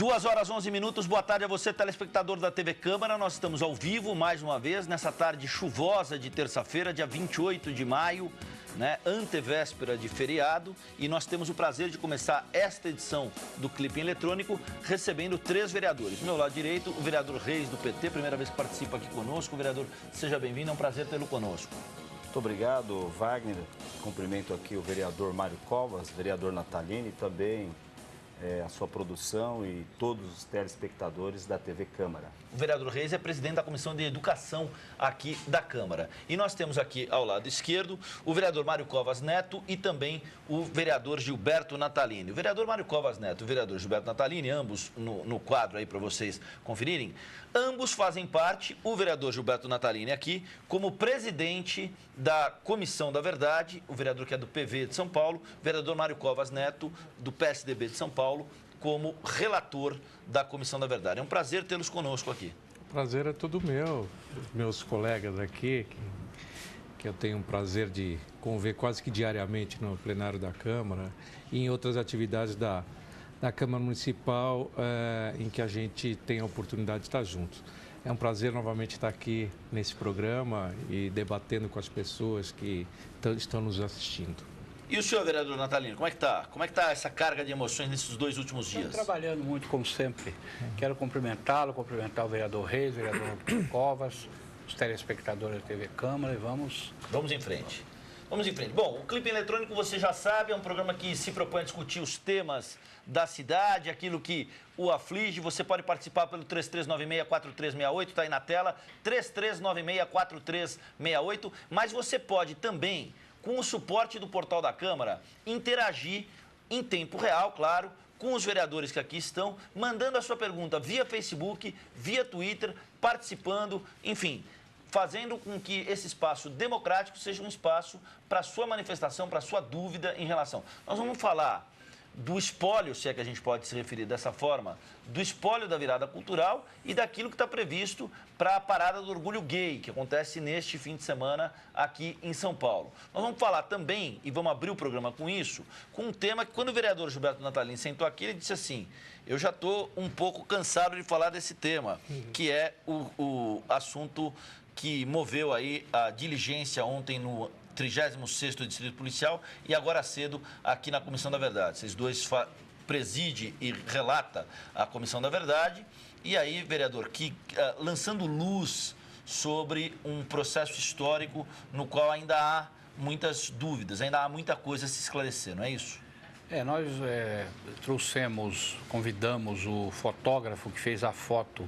2h11, boa tarde a você, telespectador da TV Câmara. Nós estamos ao vivo, mais uma vez, nessa tarde chuvosa de terça-feira, dia 28 de maio, né? Antevéspera de feriado. E nós temos o prazer de começar esta edição do Clipe Eletrônico recebendo 3 vereadores. Do meu lado direito, o vereador Reis, do PT, primeira vez que participa aqui conosco. Vereador, seja bem-vindo, é um prazer tê-lo conosco. Muito obrigado, Wagner. Cumprimento aqui o vereador Mário Covas, vereador Natalini e também a sua produção e todos os telespectadores da TV Câmara. O vereador Reis é presidente da Comissão de Educação aqui da Câmara. E nós temos aqui ao lado esquerdo o vereador Mário Covas Neto e também o vereador Gilberto Natalini. O vereador Mário Covas Neto e o vereador Gilberto Natalini, ambos no quadro aí para vocês conferirem, ambos fazem parte, o vereador Gilberto Natalini aqui, como presidente da Comissão da Verdade, o vereador que é do PV de São Paulo, o vereador Mário Covas Neto, do PSDB de São Paulo, como relator da Comissão da Verdade. É um prazer tê-los conosco aqui. O prazer é todo meu, meus colegas aqui, que eu tenho o prazer de conviver quase que diariamente no plenário da Câmara e em outras atividades da Câmara Municipal em que a gente tem a oportunidade de estar juntos. É um prazer novamente estar aqui nesse programa e debatendo com as pessoas que estão nos assistindo. E o senhor, vereador Natalino, como é que está? Como é que está essa carga de emoções nesses 2 últimos dias? Estamos trabalhando muito, como sempre. Quero cumprimentar o vereador Reis, o vereador Covas, os telespectadores da TV Câmara e vamos... Vamos em frente. Vamos em frente. Bom, o Clipe Eletrônico, você já sabe, é um programa que se propõe a discutir os temas da cidade, aquilo que o aflige. Você pode participar pelo 3396-4368, está aí na tela, 3396-4368, mas você pode também, com o suporte do portal da Câmara, interagir em tempo real, claro, com os vereadores que aqui estão, mandando a sua pergunta via Facebook, via Twitter, participando, enfim, fazendo com que esse espaço democrático seja um espaço para a sua manifestação, para a sua dúvida em relação. Nós vamos falar do espólio, se é que a gente pode se referir dessa forma, do espólio da virada cultural e daquilo que está previsto para a Parada do Orgulho Gay, que acontece neste fim de semana aqui em São Paulo. Nós vamos falar também, e vamos abrir o programa com isso, com um tema que quando o vereador Gilberto Natalini sentou aqui, ele disse assim, eu já estou um pouco cansado de falar desse tema, que é o assunto que moveu aí a diligência ontem no 36º Distrito Policial e agora cedo aqui na Comissão da Verdade. Vocês dois preside e relata a Comissão da Verdade. E aí, vereador, que lançando luz sobre um processo histórico no qual ainda há muitas dúvidas, ainda há muita coisa a se esclarecer, não é isso? Nós convidamos o fotógrafo que fez a foto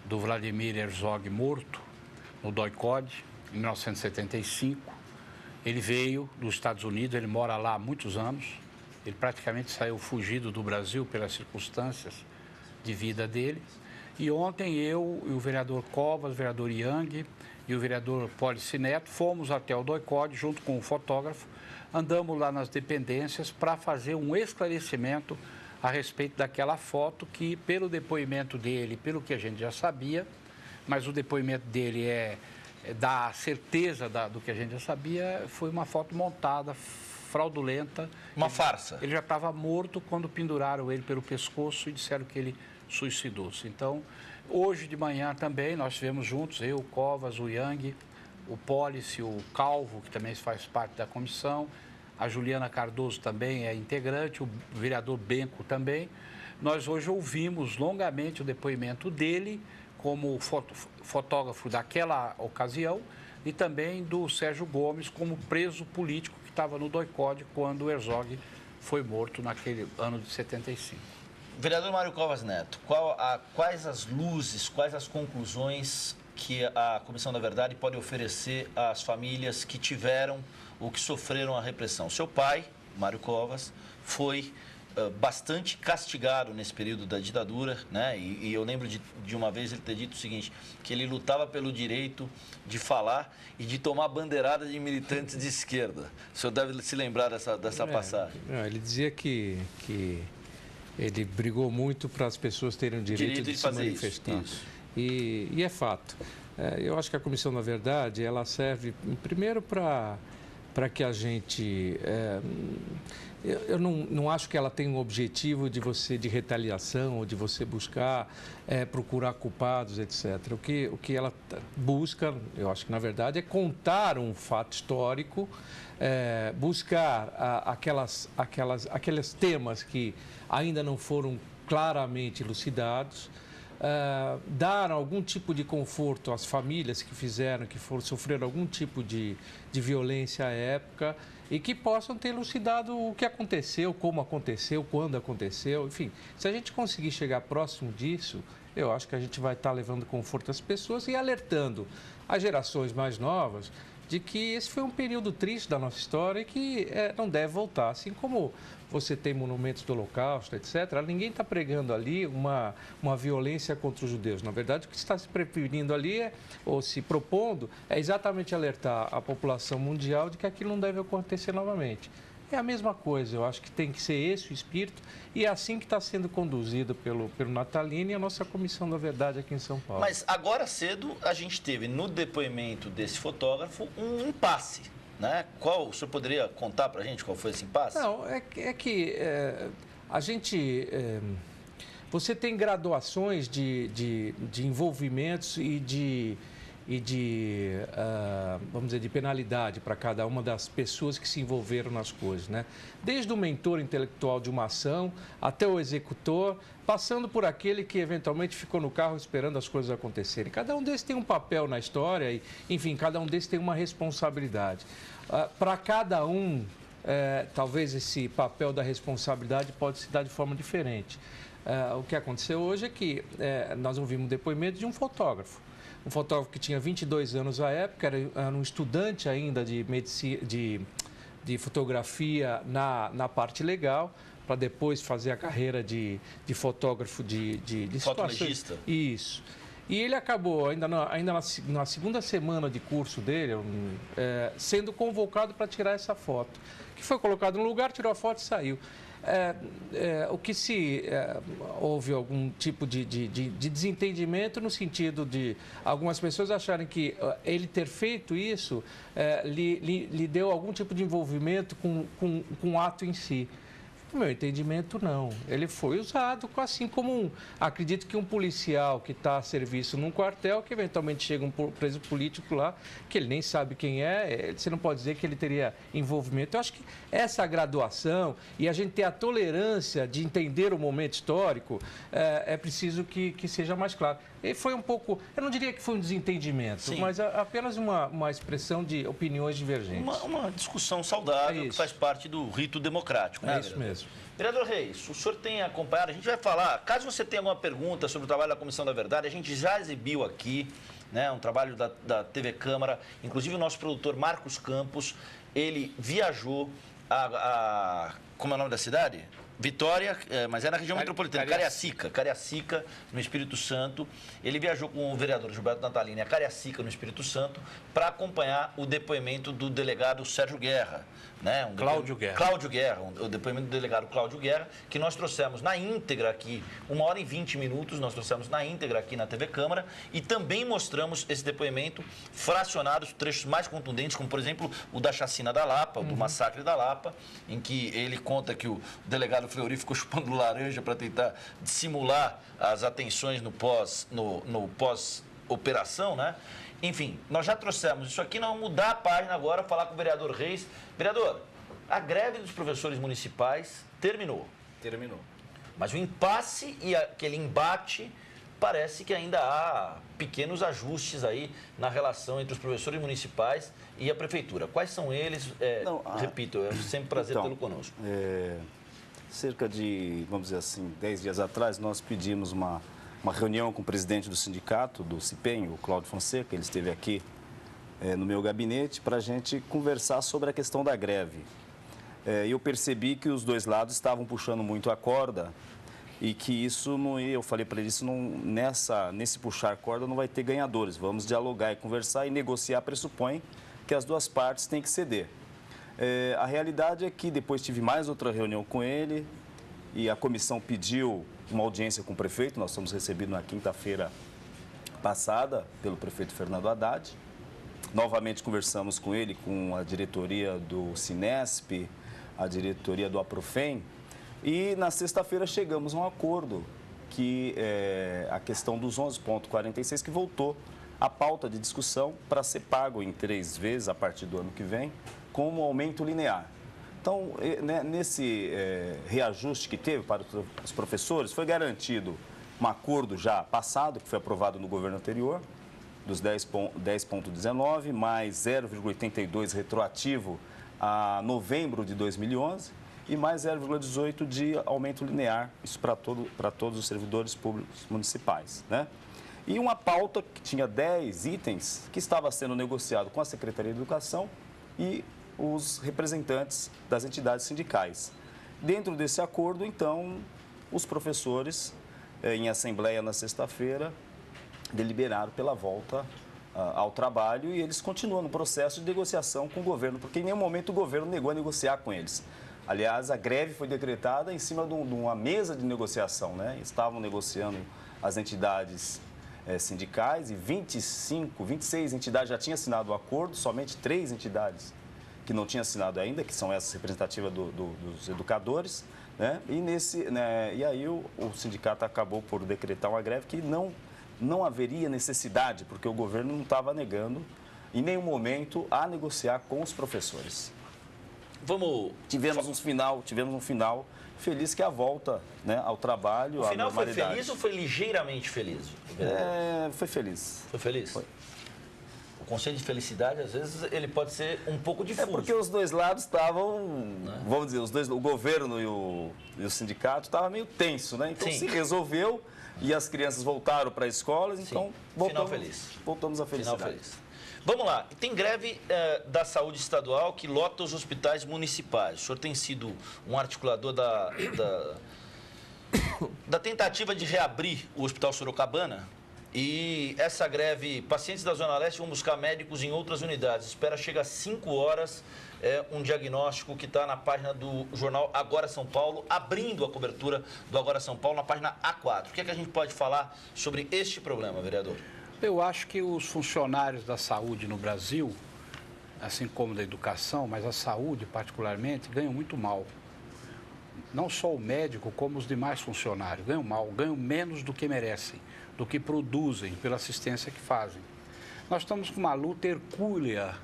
do Vladimir Herzog morto no DOI-CODE, em 1975. Ele veio dos Estados Unidos, ele mora lá há muitos anos. Ele praticamente saiu fugido do Brasil pelas circunstâncias de vida dele. E ontem eu e o vereador Covas, o vereador Yang e o vereador Pólice Neto fomos até o DOI-CODE junto com o fotógrafo. Andamos lá nas dependências para fazer um esclarecimento a respeito daquela foto que, pelo depoimento dele, pelo que a gente já sabia, mas o depoimento dele dá certeza do que a gente já sabia, foi uma foto montada, fraudulenta. Uma farsa. Ele já estava morto quando penduraram ele pelo pescoço e disseram que ele suicidou-se. Então, hoje de manhã também, nós estivemos juntos, eu, o Covas, o Yang, o Pólice, o Calvo, que também faz parte da comissão, a Juliana Cardoso também é integrante, o vereador Benco também. Nós hoje ouvimos longamente o depoimento dele, como fotógrafo daquela ocasião, e também do Sérgio Gomes como preso político que estava no DOI-CODE quando o Herzog foi morto naquele ano de 75. Vereador Mário Covas Neto, quais as luzes, quais as conclusões que a Comissão da Verdade pode oferecer às famílias que tiveram ou que sofreram a repressão? Seu pai, Mário Covas, foi bastante castigado nesse período da ditadura, né? E eu lembro de uma vez ele ter dito o seguinte, que ele lutava pelo direito de falar e de tomar bandeirada de militantes de esquerda. O senhor deve se lembrar dessa passagem. Ele dizia que ele brigou muito para as pessoas terem o direito de se manifestar. Isso. E é fato. Eu acho que a Comissão da Verdade, ela serve primeiro para para que a gente... Eu não acho que ela tem um objetivo de retaliação ou de você buscar, procurar culpados, etc. O que ela busca, eu acho que na verdade, é contar um fato histórico, buscar aqueles temas que ainda não foram claramente elucidados, dar algum tipo de conforto às famílias que sofreram algum tipo de violência à época e que possam ter elucidado o que aconteceu, como aconteceu, quando aconteceu, enfim. Se a gente conseguir chegar próximo disso, eu acho que a gente vai estar levando conforto às pessoas e alertando as gerações mais novas de que esse foi um período triste da nossa história e que não deve voltar. Assim como você tem monumentos do Holocausto, etc., ninguém está pregando ali uma violência contra os judeus. Na verdade, o que está se prevenindo ali, ou se propondo, é exatamente alertar a população mundial de que aquilo não deve acontecer novamente. É a mesma coisa, eu acho que tem que ser esse o espírito e é assim que está sendo conduzido pelo Natalini e a nossa Comissão da Verdade aqui em São Paulo. Mas agora cedo a gente teve no depoimento desse fotógrafo um impasse, né? O senhor poderia contar para a gente qual foi esse impasse? Não, a gente... você tem graduações de envolvimentos e de vamos dizer, de penalidade para cada uma das pessoas que se envolveram nas coisas, né? Desde o mentor intelectual de uma ação até o executor, passando por aquele que eventualmente ficou no carro esperando as coisas acontecerem. Cada um desses tem um papel na história e, enfim, cada um desses tem uma responsabilidade. Para cada um, talvez esse papel da responsabilidade pode se dar de forma diferente. O que aconteceu hoje é que nós ouvimos um depoimento de um fotógrafo. Um fotógrafo que tinha 22 anos à época, era um estudante ainda de medicina, de fotografia na parte legal, para depois fazer a carreira de fotógrafo de fotolegista. Isso. E ele acabou, ainda na segunda semana de curso dele, sendo convocado para tirar essa foto. Que foi colocado no lugar, tirou a foto e saiu. O que houve algum tipo de desentendimento no sentido de algumas pessoas acharem que ele ter feito isso lhe deu algum tipo de envolvimento com o ato em si. No meu entendimento, não. Ele foi usado assim como acredito que um policial que está a serviço num quartel, que eventualmente chega um preso político lá, que ele nem sabe quem você não pode dizer que ele teria envolvimento. Eu acho que essa graduação e a gente ter a tolerância de entender o momento histórico, é preciso que seja mais claro. E foi um pouco, eu não diria que foi um desentendimento, sim, mas apenas uma expressão de opiniões divergentes. Uma discussão saudável que faz parte do rito democrático, né? É isso mesmo. Vereador Reis, o senhor tem acompanhado, a gente vai falar, caso você tenha alguma pergunta sobre o trabalho da Comissão da Verdade, a gente já exibiu aqui, né, um trabalho da TV Câmara, inclusive o nosso produtor Marcos Campos, ele viajou como é o nome da cidade? Vitória, mas é na região metropolitana, Cariacica, no Espírito Santo. Ele viajou com o vereador Gilberto Natalini a Cariacica, no Espírito Santo, para acompanhar o depoimento do delegado Sérgio Guerra. Né? Cláudio Guerra, o depoimento do delegado Cláudio Guerra, que nós trouxemos na íntegra aqui, 1h20, nós trouxemos na íntegra aqui na TV Câmara e também mostramos esse depoimento fracionado, os trechos mais contundentes, como por exemplo o da chacina da Lapa, do massacre da Lapa, em que ele conta que o delegado Fleury ficou chupando laranja para tentar dissimular as atenções no pós-operação, né? Enfim, nós já trouxemos isso aqui, nós vamos mudar a página agora, falar com o vereador Reis. Vereador, a greve dos professores municipais terminou. Terminou. Mas o impasse e aquele embate, parece que ainda há pequenos ajustes aí na relação entre os professores municipais e a prefeitura. Quais são eles? Repito, é sempre um prazer tê-lo conosco. Cerca de, vamos dizer assim, 10 dias atrás, nós pedimos uma reunião com o presidente do sindicato, do CIPEM, o Cláudio Fonseca. Ele esteve aqui no meu gabinete para a gente conversar sobre a questão da greve. Eu percebi que os dois lados estavam puxando muito a corda e que isso não ia, eu falei para ele, nesse puxar corda não vai ter ganhadores. Vamos dialogar e conversar e negociar pressupõe que as duas partes têm que ceder. A realidade é que depois tive mais outra reunião com ele e a comissão pediu uma audiência com o prefeito. Nós fomos recebidos na quinta-feira passada pelo prefeito Fernando Haddad. Novamente conversamos com ele, com a diretoria do Sinesp, a diretoria do Aprofem, e na sexta-feira chegamos a um acordo que a questão dos 11,46 que voltou à pauta de discussão para ser pago em 3 vezes a partir do ano que vem, como aumento linear. Então, nesse reajuste que teve para os professores, foi garantido um acordo já passado, que foi aprovado no governo anterior, dos 10,19, mais 0,82 retroativo a novembro de 2011 e mais 0,18 de aumento linear, isso para todos os servidores públicos municipais, né? E uma pauta que tinha 10 itens que estava sendo negociado com a Secretaria de Educação e os representantes das entidades sindicais. Dentro desse acordo, então, os professores, em assembleia na sexta-feira, deliberaram pela volta ao trabalho e eles continuam no processo de negociação com o governo, porque em nenhum momento o governo negou a negociar com eles. Aliás, a greve foi decretada em cima de uma mesa de negociação, né? Estavam negociando as entidades sindicais e 26 entidades já tinham assinado o acordo, somente 3 entidades que não tinham assinado ainda, que são essas representativas dos educadores, né? E aí o sindicato acabou por decretar uma greve que não haveria necessidade, porque o governo não estava negando em nenhum momento a negociar com os professores. Tivemos um final feliz, que é a volta, né, ao trabalho, à normalidade. O final foi feliz ou foi ligeiramente feliz? Foi feliz. Foi feliz? Foi. O conceito de felicidade, às vezes, ele pode ser um pouco difuso. É porque os dois lados estavam, vamos dizer, o governo e o sindicato estavam meio tenso, né? Então se resolveu e as crianças voltaram para as escolas, então voltamos à felicidade. Final feliz. Vamos lá, tem greve da saúde estadual que lota os hospitais municipais. O senhor tem sido um articulador da tentativa de reabrir o Hospital Sorocabana. E essa greve, pacientes da Zona Leste vão buscar médicos em outras unidades. Espera chega às 5 horas, um diagnóstico que está na página do jornal Agora São Paulo, abrindo a cobertura do Agora São Paulo na página A4. O que é que a gente pode falar sobre este problema, vereador? Eu acho que os funcionários da saúde no Brasil, assim como da educação, mas a saúde particularmente, ganham muito mal. Não só o médico, como os demais funcionários ganham mal, ganham menos do que merecem, do que produzem pela assistência que fazem. Nós estamos com uma luta hercúlea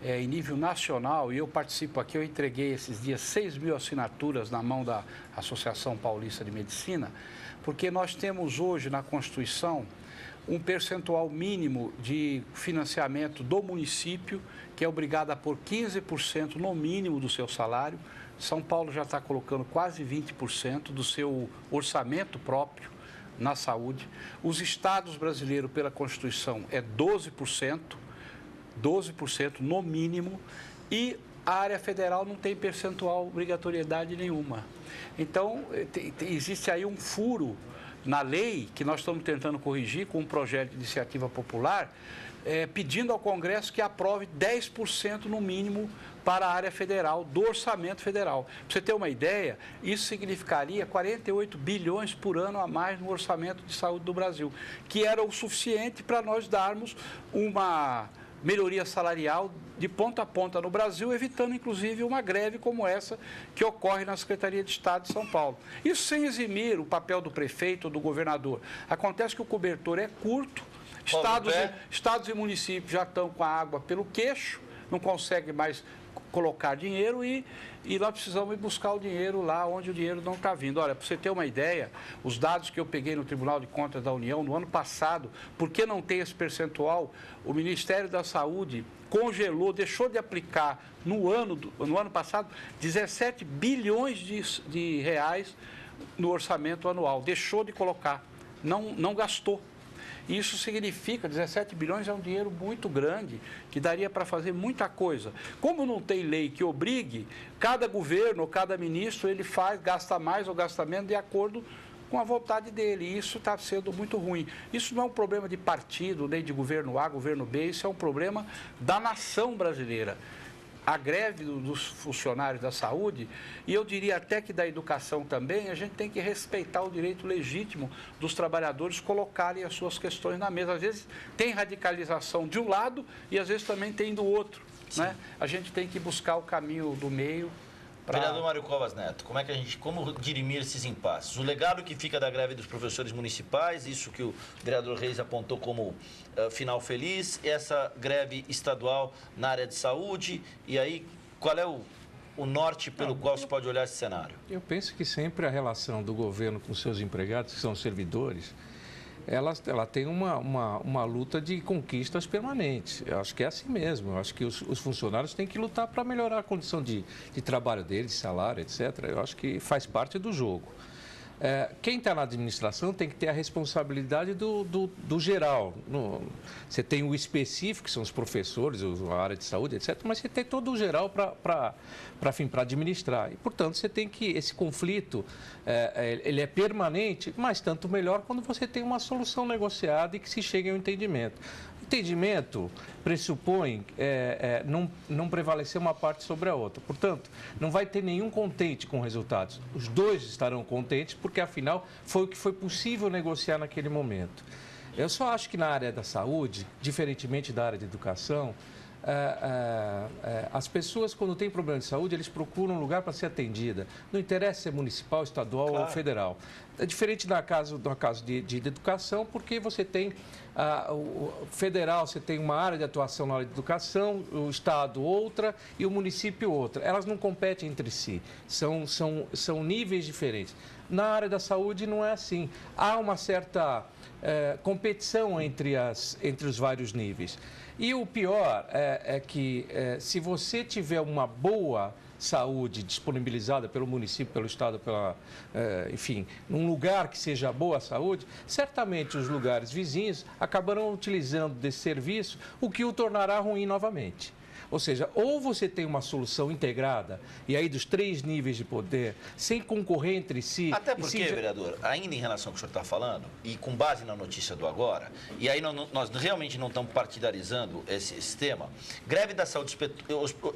em nível nacional e eu participo aqui, eu entreguei esses dias 6.000 assinaturas na mão da Associação Paulista de Medicina, porque nós temos hoje na Constituição um percentual mínimo de financiamento do município, que é obrigado a pôr 15% no mínimo do seu salário. São Paulo já está colocando quase 20% do seu orçamento próprio na saúde. Os estados brasileiros, pela Constituição, é 12% no mínimo, e a área federal não tem percentual obrigatoriedade nenhuma. Então, existe aí um furo na lei que nós estamos tentando corrigir com um projeto de iniciativa popular, pedindo ao Congresso que aprove 10% no mínimo para a área federal, do orçamento federal. Para você ter uma ideia, isso significaria 48 bilhões por ano a mais no orçamento de saúde do Brasil, que era o suficiente para nós darmos uma melhoria salarial de ponta a ponta no Brasil, evitando inclusive uma greve como essa que ocorre na Secretaria de Estado de São Paulo. Isso sem eximir o papel do prefeito ou do governador. Acontece que o cobertor é curto, estados e municípios já estão com a água pelo queixo, não conseguem mais colocar dinheiro e nós precisamos ir buscar o dinheiro lá onde o dinheiro não está vindo. Olha, para você ter uma ideia, os dados que eu peguei no Tribunal de Contas da União no ano passado, porque não tem esse percentual, o Ministério da Saúde congelou, deixou de aplicar no ano passado 17 bilhões de reais no orçamento anual, deixou de colocar, não gastou. Isso significa, 17 bilhões é um dinheiro muito grande, que daria para fazer muita coisa. Como não tem lei que obrigue, cada governo ou cada ministro, ele gasta mais ou gasta menos de acordo com a vontade dele. E isso está sendo muito ruim. Isso não é um problema de partido, nem de governo A, governo B, isso é um problema da nação brasileira. a greve dos funcionários da saúde, e eu diria até que da educação também, a gente tem que respeitar o direito legítimo dos trabalhadores colocarem as suas questões na mesa. Às vezes tem radicalização de um lado e às vezes também tem do outro, né? A gente tem que buscar o caminho do meio. Vereador Mário Covas Neto, como dirimir esses impasses? O legado que fica da greve dos professores municipais, isso que o vereador Reis apontou como final feliz, essa greve estadual na área de saúde, e aí qual é o norte pelo qual se pode olhar esse cenário? Eu penso que sempre a relação do governo com seus empregados, que são servidores, ela tem uma luta de conquistas permanentes. Eu acho que é assim mesmo. Eu acho que os funcionários têm que lutar para melhorar a condição de trabalho deles, salário, etc. Eu acho que faz parte do jogo. Quem está na administração tem que ter a responsabilidade do geral. Você tem o específico, que são os professores, a área de saúde, etc., mas você tem todo o geral para administrar. E, portanto, você tem que... Esse conflito, ele é permanente, mas tanto melhor quando você tem uma solução negociada e que se chegue ao entendimento. Entendimento pressupõe não prevalecer uma parte sobre a outra. Portanto, não vai ter nenhum contente com resultados. Os dois estarão contentes porque, afinal, foi o que foi possível negociar naquele momento. Eu só acho que na área da saúde, diferentemente da área de educação, as pessoas, quando têm problema de saúde, eles procuram um lugar para ser atendida. Não interessa se é municipal, estadual ou federal. É diferente do caso de educação, porque você tem o federal, você tem uma área de atuação na área de educação, o estado outra e o município outra. Elas não competem entre si, são níveis diferentes. Na área da saúde não é assim. Há uma certa competição entre os vários níveis. E o pior é que se você tiver uma boa saúde disponibilizada pelo município, pelo estado, enfim, num lugar que seja boa a saúde, certamente os lugares vizinhos acabarão utilizando desse serviço, o que o tornará ruim novamente. Ou seja, ou você tem uma solução integrada, e aí dos 3 níveis de poder, sem concorrer entre si... Até porque, vereador, ainda em relação ao que o senhor está falando, e com base na notícia do agora, e aí nós realmente não estamos partidarizando esse tema, greve da saúde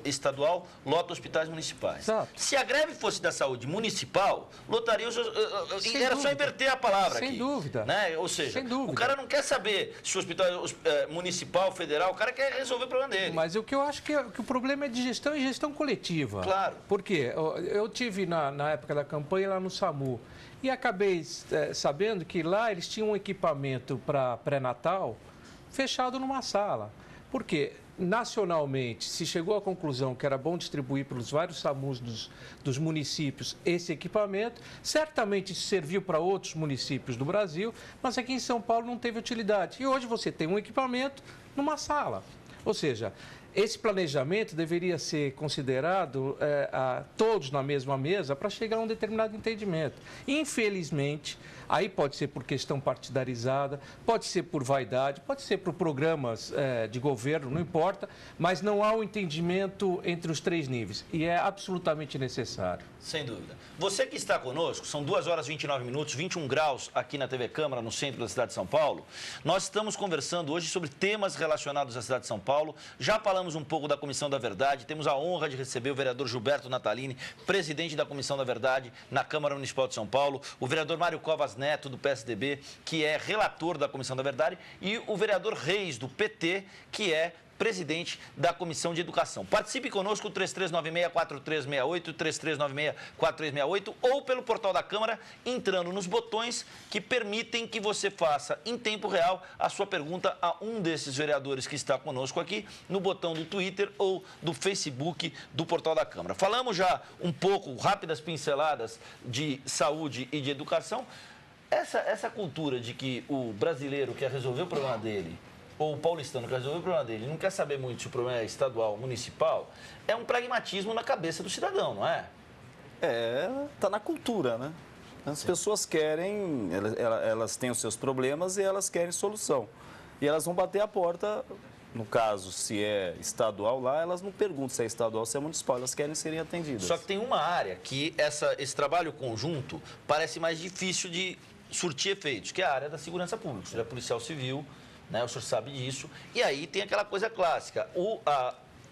estadual lota hospitais municipais. Exato. Se a greve fosse da saúde municipal, lotaria era só inverter a palavra aqui. Sem dúvida. Né? Ou seja, o cara não quer saber se o hospital é municipal, federal, o cara quer resolver o problema dele. Mas o que eu acho que o problema é de gestão e gestão coletiva. Claro. Porque eu tive na época da campanha lá no SAMU e acabei sabendo que lá eles tinham um equipamento para pré-natal fechado numa sala. Por quê? Nacionalmente, se chegou à conclusão que era bom distribuir pelos vários SAMUs dos municípios esse equipamento, certamente isso serviu para outros municípios do Brasil, mas aqui em São Paulo não teve utilidade. E hoje você tem um equipamento numa sala. Ou seja, esse planejamento deveria ser considerado todos na mesma mesa para chegar a um determinado entendimento. Infelizmente, aí pode ser por questão partidarizada, pode ser por vaidade, pode ser por programas de governo, não importa, mas não há um entendimento entre os 3 níveis e é absolutamente necessário. Sem dúvida. Você que está conosco, são 2 horas e 29 minutos, 21 graus aqui na TV Câmara, no centro da cidade de São Paulo. Nós estamos conversando hoje sobre temas relacionados à cidade de São Paulo. Já falamos um pouco da Comissão da Verdade. Temos a honra de receber o vereador Gilberto Natalini, presidente da Comissão da Verdade na Câmara Municipal de São Paulo. O vereador Mário Covas Neto, do PSDB, que é relator da Comissão da Verdade. E o vereador Reis, do PT, que é presidente da Comissão de Educação. Participe conosco, 3396-4368, 3396-4368 ou pelo portal da Câmara, entrando nos botões que permitem que você faça em tempo real a sua pergunta a um desses vereadores que está conosco aqui, no botão do Twitter ou do Facebook do portal da Câmara. Falamos já um pouco, rápidas pinceladas de saúde e de educação. Essa cultura de que o brasileiro quer resolver o problema dele, ou o paulistano que resolveu o problema dele, não quer saber muito se o problema é estadual, municipal, é um pragmatismo na cabeça do cidadão, não é? Tá na cultura, né? As pessoas querem, elas têm os seus problemas e elas querem solução. E elas vão bater a porta, no caso, se é estadual lá, elas não perguntam se é estadual ou se é municipal, elas querem serem atendidas. Só que tem uma área que esse trabalho conjunto parece mais difícil de surtir efeitos, que é a área da segurança pública. O senhor é policial civil, né? O senhor sabe disso. E aí tem aquela coisa clássica.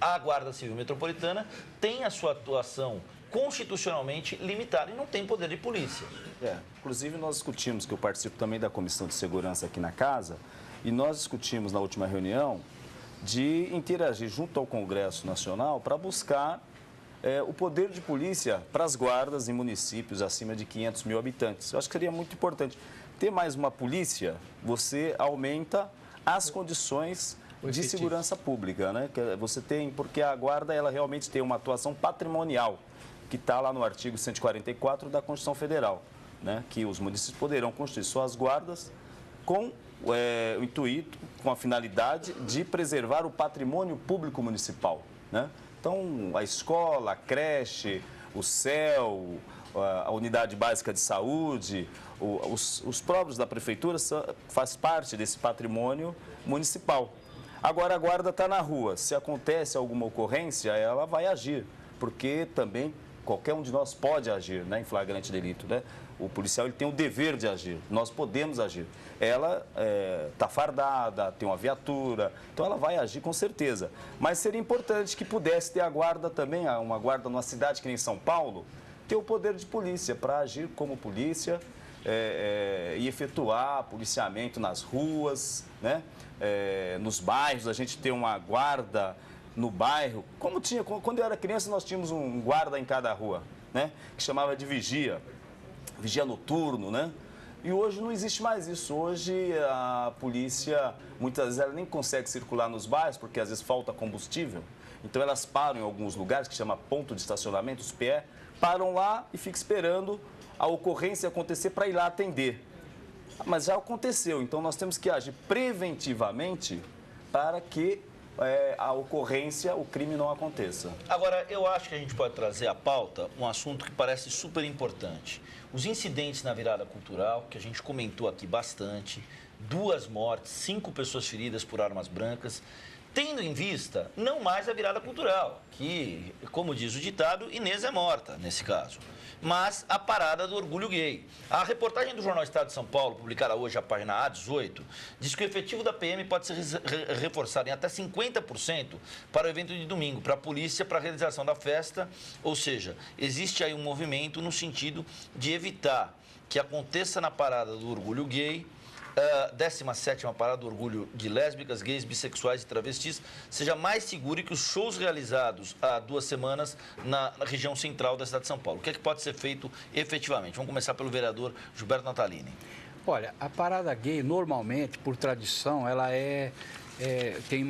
a Guarda Civil Metropolitana tem a sua atuação constitucionalmente limitada e não tem poder de polícia. Inclusive, nós discutimos, que eu participo também da Comissão de Segurança aqui na Casa, e nós discutimos na última reunião de interagir junto ao Congresso Nacional para buscar o poder de polícia para as guardas em municípios acima de 500 mil habitantes. Eu acho que seria muito importante. Ter mais uma polícia, você aumenta as condições de segurança pública, né? Você tem, porque a guarda, ela realmente tem uma atuação patrimonial, que está lá no artigo 144 da Constituição Federal, né? Que os municípios poderão constituir suas guardas com o intuito, com a finalidade de preservar o patrimônio público municipal, né? Então, a escola, a creche, o CEL, a unidade básica de saúde, os próprios da prefeitura faz parte desse patrimônio municipal. Agora, a guarda está na rua. Se acontece alguma ocorrência, ela vai agir, porque também qualquer um de nós pode agir, né, em flagrante delito, né? O policial, ele tem o dever de agir, nós podemos agir. Ela está fardada, tem uma viatura, então ela vai agir com certeza. Mas seria importante que pudesse ter a guarda também, uma guarda numa cidade que nem São Paulo, ter o poder de polícia para agir como polícia e efetuar policiamento nas ruas, né? Nos bairros, a gente ter uma guarda no bairro. Como tinha, quando eu era criança, nós tínhamos um guarda em cada rua, né? Que chamava de vigia noturno, né? E hoje não existe mais isso. Hoje a polícia, muitas vezes, ela nem consegue circular nos bairros, porque às vezes falta combustível. Então elas param em alguns lugares, que chama ponto de estacionamento, os PE, param lá e ficam esperando a ocorrência acontecer para ir lá atender. Mas já aconteceu, então nós temos que agir preventivamente para que a ocorrência, o crime não aconteça. Agora, eu acho que a gente pode trazer à pauta um assunto que parece super importante. Os incidentes na virada cultural, que a gente comentou aqui bastante, 2 mortes, 5 pessoas feridas por armas brancas, tendo em vista não mais a virada cultural, que, como diz o ditado, Inês é morta nesse caso, mas a parada do orgulho gay. A reportagem do Jornal Estado de São Paulo, publicada hoje, a página A18, diz que o efetivo da PM pode ser reforçado em até 50% para o evento de domingo, para a polícia, para a realização da festa, ou seja, existe aí um movimento no sentido de evitar que aconteça na parada do orgulho gay, 17ª parada do orgulho de lésbicas, gays, bissexuais e travestis, seja mais seguro e que os shows realizados há 2 semanas na região central da cidade de São Paulo. O que é que pode ser feito efetivamente? Vamos começar pelo vereador Gilberto Natalini. Olha, a parada gay, normalmente, por tradição, ela tem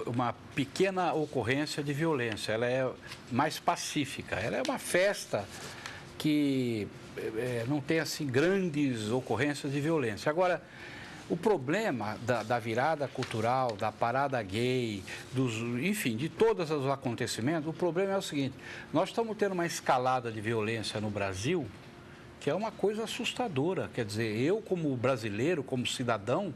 uma pequena ocorrência de violência. Ela é mais pacífica. Ela é uma festa que não tem, assim, grandes ocorrências de violência. Agora, o problema da virada cultural, da parada gay, enfim, de todos os acontecimentos, o problema é o seguinte: nós estamos tendo uma escalada de violência no Brasil que é uma coisa assustadora. Quer dizer, eu, como brasileiro, como cidadão,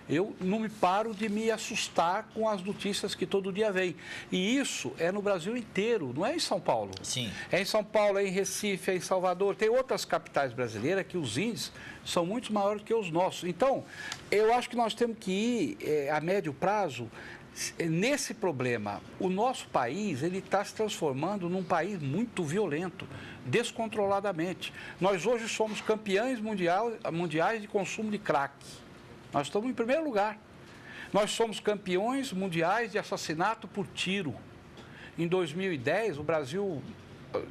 eu não me paro de me assustar com as notícias que todo dia vem. E isso é no Brasil inteiro, não é em São Paulo. Sim. É em São Paulo, é em Recife, é em Salvador. Tem outras capitais brasileiras que os índices são muito maiores que os nossos. Então, eu acho que nós temos que ir, a médio prazo, nesse problema. O nosso país, ele está se transformando num país muito violento, descontroladamente. Nós hoje somos campeões mundiais de consumo de crack. Nós estamos em primeiro lugar. Nós somos campeões mundiais de assassinato por tiro. Em 2010, o Brasil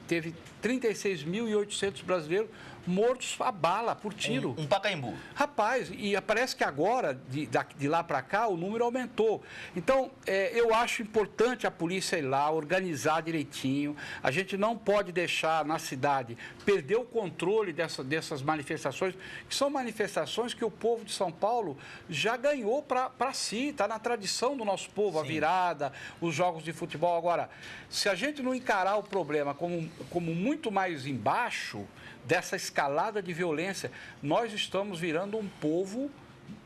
teve 36.800 brasileiros mortos a bala, por tiro. Um Pacaembu. Rapaz, e parece que agora, de lá para cá, o número aumentou. Então, eu acho importante a polícia ir lá, organizar direitinho. A gente não pode deixar na cidade perder o controle dessas manifestações, que são manifestações que o povo de São Paulo já ganhou para si, está na tradição do nosso povo, Sim. A virada, os jogos de futebol. Agora, se a gente não encarar o problema como muito mais embaixo dessa escalada de violência, nós estamos virando um povo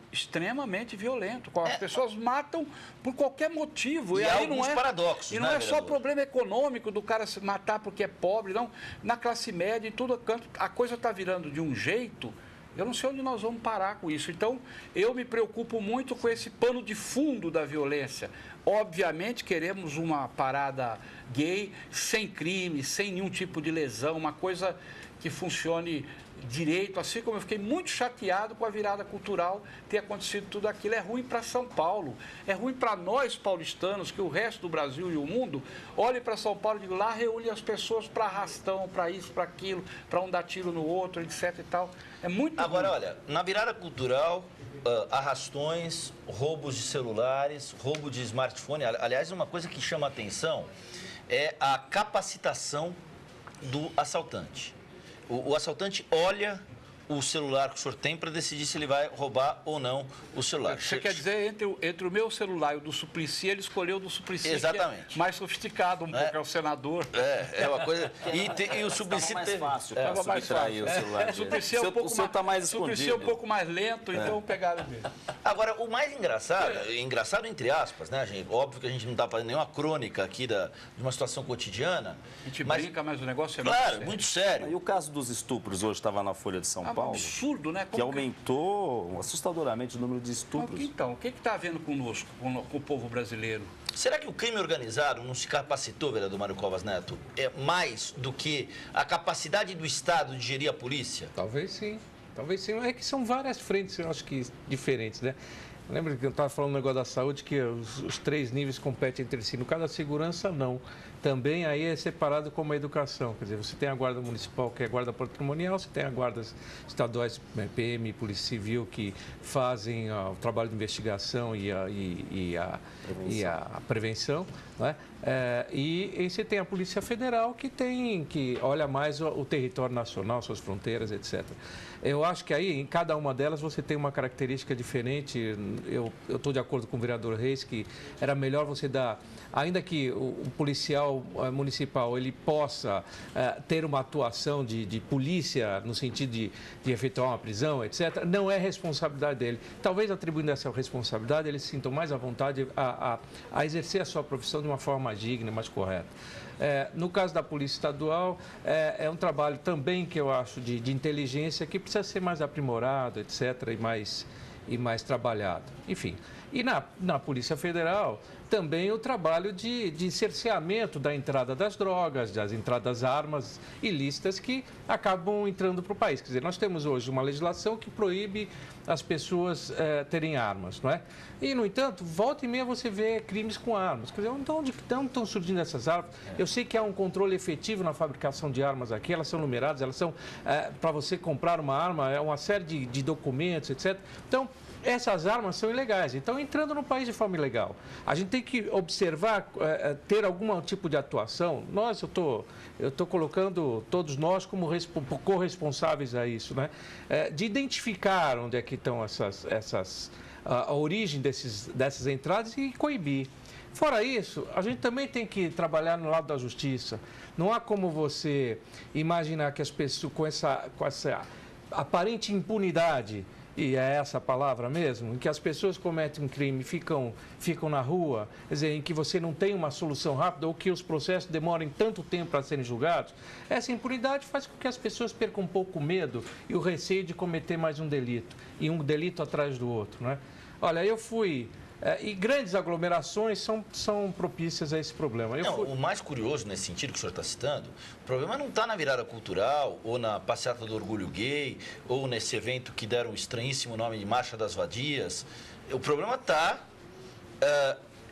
extremamente violento. As pessoas matam por qualquer motivo. E aí alguns não é paradoxos, E não né, é só vereador? problema econômico do cara se matar porque é pobre, não. Na classe média, em todo canto, a coisa está virando de um jeito. Eu não sei onde nós vamos parar com isso. Então, eu me preocupo muito com esse pano de fundo da violência. Obviamente queremos uma parada gay sem crime, sem nenhum tipo de lesão, uma coisa que funcione direito, assim como eu fiquei muito chateado com a virada cultural ter acontecido tudo aquilo. É ruim para São Paulo, é ruim para nós paulistanos, que o resto do Brasil e o mundo olhem para São Paulo e digam, lá reúne as pessoas para arrastão, para isso, para aquilo, para um dar tiro no outro, etc e tal. É muito Agora, ruim. olha, na virada cultural, arrastões, roubos de celulares, roubo de smartphone. Aliás, uma coisa que chama a atenção é a capacitação do assaltante. O assaltante olha o celular que o senhor tem para decidir se ele vai roubar ou não o celular. Você quer dizer, entre o meu celular e o do Suplicy, ele escolheu o do Suplicy, exatamente, que é mais sofisticado um pouco, é o senador. É uma coisa... E o Suplicy... mais fácil Estava mais fácil. o celular. O Suplicy é um pouco mais, tá mais escondido. Suplicy é um pouco mais lento, então pegaram dele. Agora, o mais engraçado, engraçado entre aspas, né, gente? Óbvio que a gente não está fazendo nenhuma crônica aqui de uma situação cotidiana. A gente brinca, mas o negócio é claro, muito sério. E o caso dos estupros hoje estava na Folha de São Paulo. Um absurdo, né? Que aumentou assustadoramente o número de estupros. Então, o que está havendo conosco, com o povo brasileiro? Será que o crime organizado não se capacitou, vereador Mário Covas Neto, mais do que a capacidade do Estado de gerir a polícia? Talvez sim. Talvez sim. É que são várias frentes, eu acho que diferentes, né? Lembra que eu estava falando um negócio da saúde, que os 3 níveis competem entre si. No caso da segurança, não. Também aí é separado como a educação. Quer dizer, você tem a guarda municipal, que é a guarda patrimonial, você tem as guardas estaduais, PM, Polícia Civil, que fazem o trabalho de investigação e a prevenção. Não é? E você tem a Polícia Federal, que olha mais o território nacional, suas fronteiras, etc. Eu acho que aí, em cada uma delas, você tem uma característica diferente. Eu estou de acordo com o vereador Reis, que era melhor você dar, ainda que o policial municipal ele possa ter uma atuação de polícia, no sentido de efetuar uma prisão, etc., não é responsabilidade dele. Talvez atribuindo essa responsabilidade, eles se sintam mais à vontade a exercer a sua profissão de uma forma mais digna, mais correta. No caso da Polícia Estadual, é um trabalho também que eu acho de inteligência que precisa ser mais aprimorado, etc., e mais trabalhado. Enfim, e na Polícia Federal, também o trabalho de cerceamento da entrada das drogas, das entradas das armas ilícitas que acabam entrando para o país. Quer dizer, nós temos hoje uma legislação que proíbe as pessoas terem armas, não é? E, no entanto, volta e meia você vê crimes com armas. Quer dizer, então, onde estão surgindo essas armas? Eu sei que há um controle efetivo na fabricação de armas aqui, elas são numeradas, elas são, para você comprar uma arma, é uma série de documentos, etc. Então, essas armas são ilegais, então entrando no país de forma ilegal. A gente tem que observar, ter algum tipo de atuação. Eu estou colocando todos nós como corresponsáveis a isso, né? De identificar onde é que estão a origem dessas entradas e coibir. Fora isso, a gente também tem que trabalhar no lado da justiça. Não há como você imaginar que as pessoas, com essa aparente impunidade, e é essa a palavra mesmo, em que as pessoas cometem um crime e ficam na rua, quer dizer, em que você não tem uma solução rápida ou que os processos demorem tanto tempo para serem julgados, essa impunidade faz com que as pessoas percam um pouco o medo e o receio de cometer mais um delito, e um delito atrás do outro, né? Olha, eu fui... e grandes aglomerações são propícias a esse problema. O mais curioso nesse sentido que o senhor está citando, o problema não está na virada cultural, ou na passeata do orgulho gay, ou nesse evento que deram o estranhíssimo nome de Marcha das Vadias. O problema está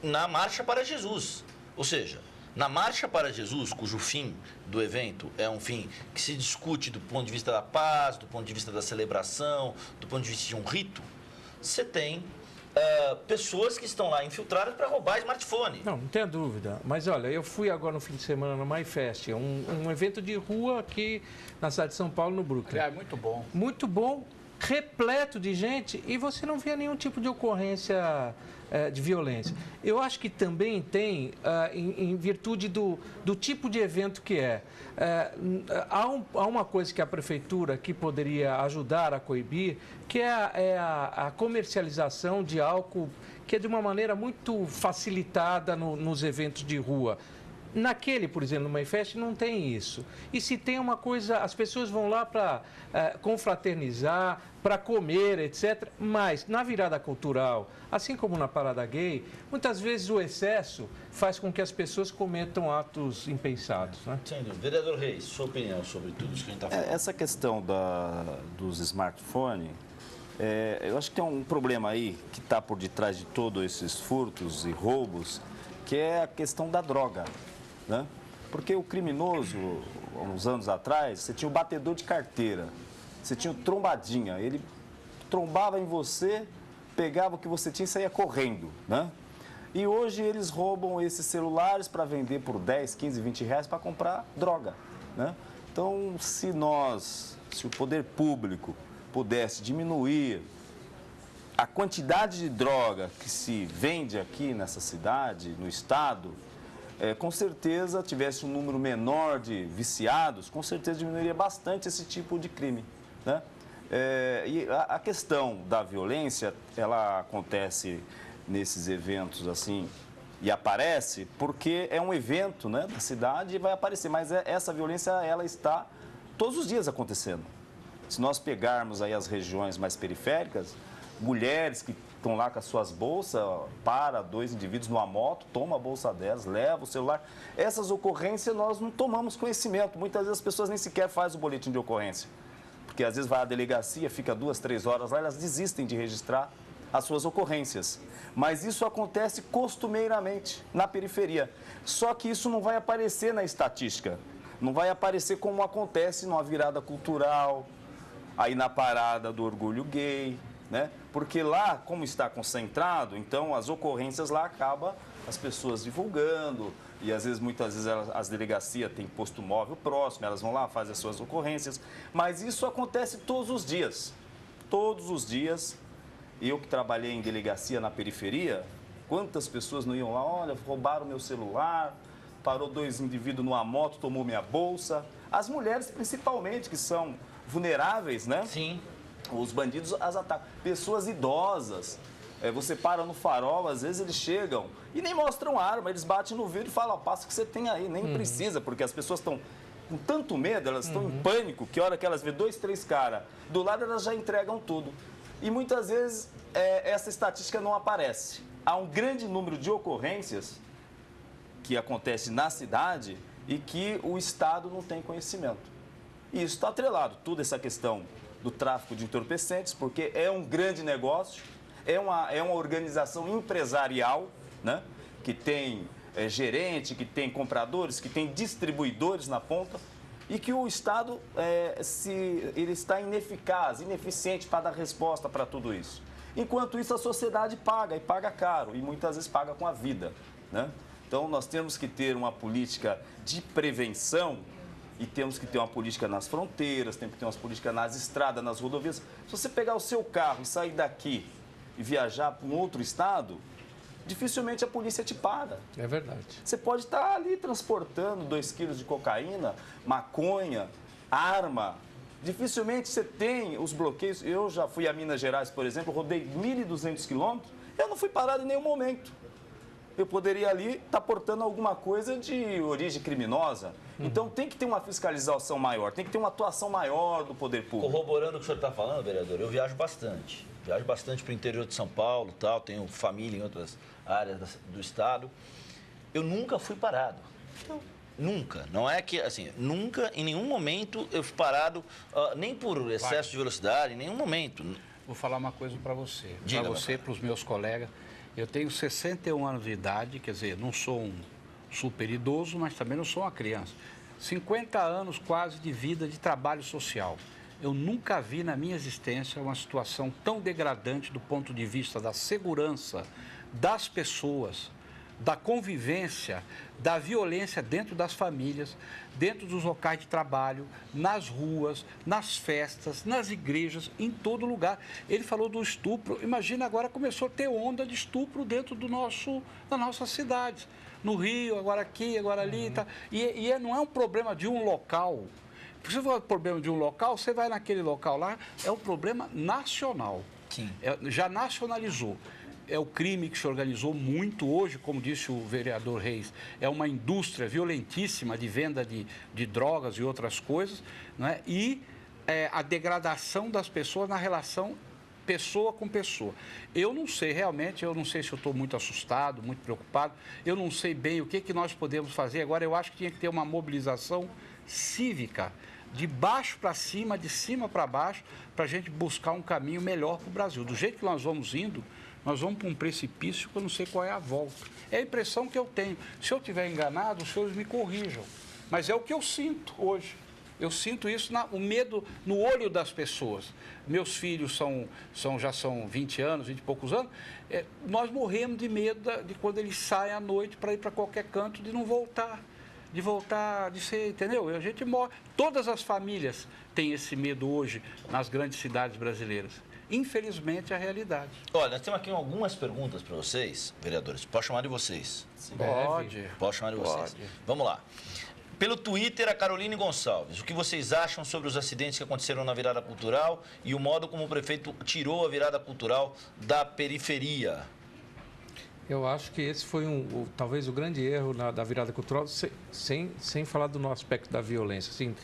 na Marcha para Jesus. Ou seja, na Marcha para Jesus, cujo fim do evento é um fim que se discute do ponto de vista da paz, do ponto de vista da celebração, do ponto de vista de um rito, você tem... pessoas que estão lá infiltradas para roubar smartphone. Não tenha dúvida. Mas olha, eu fui agora no fim de semana no MyFest, um evento de rua aqui na cidade de São Paulo, no Brooklyn. Muito bom. Muito bom, repleto de gente e você não vê nenhum tipo de ocorrência de violência. Eu acho que também tem, em virtude do tipo de evento que é. Há uma coisa que a prefeitura aqui poderia ajudar a coibir, que é a comercialização de álcool, que é de uma maneira muito facilitada nos eventos de rua. Naquele, por exemplo, no Manifest, não tem isso. E se tem uma coisa, as pessoas vão lá para confraternizar, para comer, etc. Mas na virada cultural, assim como na parada gay, muitas vezes o excesso faz com que as pessoas cometam atos impensados. Né? Sem dúvida. Vereador Reis, sua opinião sobre tudo isso que a gente está falando? Essa questão dos smartphones, eu acho que tem um problema aí que está por detrás de todos esses furtos e roubos, que é a questão da droga, né? Porque o criminoso, há uns anos atrás, você tinha o batedor de carteira, você tinha o trombadinha, ele trombava em você, pegava o que você tinha e saía correndo, né? E hoje eles roubam esses celulares para vender por 10, 15, 20 reais para comprar droga, né? Então, se o poder público pudesse diminuir a quantidade de droga que se vende aqui nessa cidade, no estado, com certeza tivesse um número menor de viciados, com certeza diminuiria bastante esse tipo de crime, né? E a questão da violência, ela acontece nesses eventos assim e aparece porque é um evento, né, da cidade e vai aparecer, mas essa violência ela está todos os dias acontecendo. Se nós pegarmos aí as regiões mais periféricas, mulheres que estão lá com as suas bolsas, para 2 indivíduos numa moto, toma a bolsa delas, leva o celular. Essas ocorrências nós não tomamos conhecimento. Muitas vezes as pessoas nem sequer fazem o boletim de ocorrência. Porque às vezes vai à delegacia, fica 2, 3 horas lá, elas desistem de registrar as suas ocorrências. Mas isso acontece costumeiramente na periferia. Só que isso não vai aparecer na estatística. Não vai aparecer como acontece numa virada cultural, aí na parada do orgulho gay, né? Porque lá, como está concentrado, então as ocorrências lá acabam as pessoas divulgando e às vezes, muitas vezes, as delegacias têm posto móvel próximo, elas vão lá, fazem as suas ocorrências, mas isso acontece todos os dias. Todos os dias. Eu que trabalhei em delegacia na periferia, quantas pessoas não iam lá, olha, roubaram meu celular, parou 2 indivíduos numa moto, tomou minha bolsa. As mulheres, principalmente, que são vulneráveis, né? Sim. Os bandidos as atacam. Pessoas idosas. Você para no farol, às vezes eles chegam e nem mostram arma, eles batem no vidro e falam, passa o que você tem aí, nem precisa, porque as pessoas estão com tanto medo, elas estão em pânico, que a hora que elas vê 2, 3 caras do lado, elas já entregam tudo. E muitas vezes essa estatística não aparece. Há um grande número de ocorrências que acontece na cidade e que o Estado não tem conhecimento. E isso está atrelado, toda essa questão do tráfico de entorpecentes, porque é um grande negócio, é uma organização empresarial, né, que tem gerente, que tem compradores, que tem distribuidores na ponta, e que o Estado ele está ineficaz, ineficiente para dar resposta para tudo isso. Enquanto isso, a sociedade paga, e paga caro, e muitas vezes paga com a vida, né? Então, nós temos que ter uma política de prevenção e temos que ter uma política nas fronteiras, temos que ter uma política nas estradas, nas rodovias. Se você pegar o seu carro e sair daqui e viajar para um outro estado, dificilmente a polícia te para. É verdade. Você pode estar ali transportando 2 quilos de cocaína, maconha, arma. Dificilmente você tem os bloqueios. Eu já fui a Minas Gerais, por exemplo, rodei 1.200 quilômetros, eu não fui parado em nenhum momento. Eu poderia ali estar portando alguma coisa de origem criminosa. Então tem que ter uma fiscalização maior, tem que ter uma atuação maior do poder público. Corroborando o que o senhor está falando, vereador, eu viajo bastante. Viajo bastante para o interior de São Paulo, tal, tenho família em outras áreas do estado. Eu nunca fui parado. Nunca. Não é que, assim, nunca, em nenhum momento eu fui parado, nem por excesso de velocidade, em nenhum momento. Vou falar uma coisa para você. Diga, para você, para os meus colegas. Eu tenho 61 anos de idade, quer dizer, não sou um super idoso, mas também não sou uma criança. 50 anos quase de vida de trabalho social. Eu nunca vi na minha existência uma situação tão degradante do ponto de vista da segurança das pessoas, da convivência, da violência dentro das famílias, dentro dos locais de trabalho, nas ruas, nas festas, nas igrejas, em todo lugar. Ele falou do estupro. Imagina, agora começou a ter onda de estupro dentro das nossas cidades. No Rio, agora aqui, agora ali. Tá. E não é um problema de um local. Se você for problema de um local, você vai naquele local lá, é um problema nacional. Sim. Já nacionalizou. é o crime que se organizou muito hoje, como disse o vereador Reis, é uma indústria violentíssima de venda de drogas e outras coisas, né? E a degradação das pessoas na relação pessoa com pessoa. Eu não sei realmente, eu não sei se eu estou muito assustado, muito preocupado, eu não sei bem o que nós podemos fazer. Agora, eu acho que tinha que ter uma mobilização cívica, de baixo para cima, de cima para baixo, para a gente buscar um caminho melhor para o Brasil. Do jeito que nós vamos indo, nós vamos para um precipício que eu não sei qual é a volta. É a impressão que eu tenho. Se eu estiver enganado, os senhores me corrijam. Mas é o que eu sinto hoje. Eu sinto isso, o medo no olho das pessoas. Meus filhos já são 20 anos, 20 e poucos anos. Nós morremos de medo de quando eles saem à noite para ir para qualquer canto, de não voltar. De ser, entendeu? A gente morre. Todas as famílias têm esse medo hoje nas grandes cidades brasileiras. Infelizmente, é a realidade. Olha, nós temos aqui algumas perguntas para vocês, vereadores. Posso chamar de vocês? Pode. Posso chamar de vocês. Vamos lá. Pelo Twitter, a Caroline Gonçalves. O que vocês acham sobre os acidentes que aconteceram na virada cultural e o modo como o prefeito tirou a virada cultural da periferia? Eu acho que esse foi talvez o grande erro da virada cultural, sem falar do aspecto da violência, assim,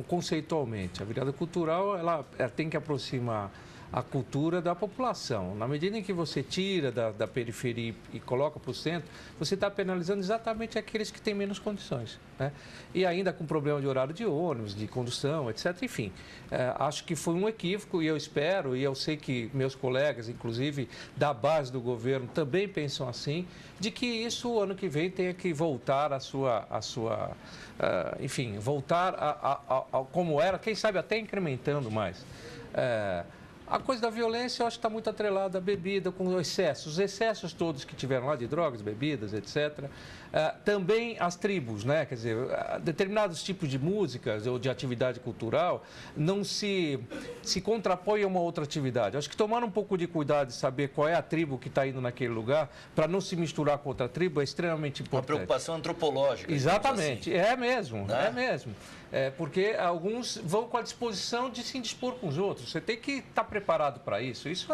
conceitualmente. A virada cultural ela tem que aproximar a cultura da população. Na medida em que você tira da periferia e coloca para o centro, você está penalizando exatamente aqueles que têm menos condições, né? E ainda com problema de horário de ônibus, de condução, etc. Enfim, acho que foi um equívoco e eu espero, e eu sei que meus colegas, inclusive da base do governo, também pensam assim, de que isso, ano que vem, tenha que voltar enfim, voltar a como era, quem sabe até incrementando mais. A coisa da violência, eu acho que está muito atrelada à bebida, com os excessos todos que tiveram lá de drogas, bebidas, etc. Também as tribos, né? Quer dizer, determinados tipos de músicas ou de atividade cultural não se contrapõem a uma outra atividade. Acho que tomar um pouco de cuidado de saber qual é a tribo que está indo naquele lugar, para não se misturar com outra tribo, é extremamente importante. Uma preocupação antropológica. Exatamente, assim. é mesmo, Né? é mesmo. Porque alguns vão com a disposição de se indispor com os outros. Você tem que estar preparado para isso. Isso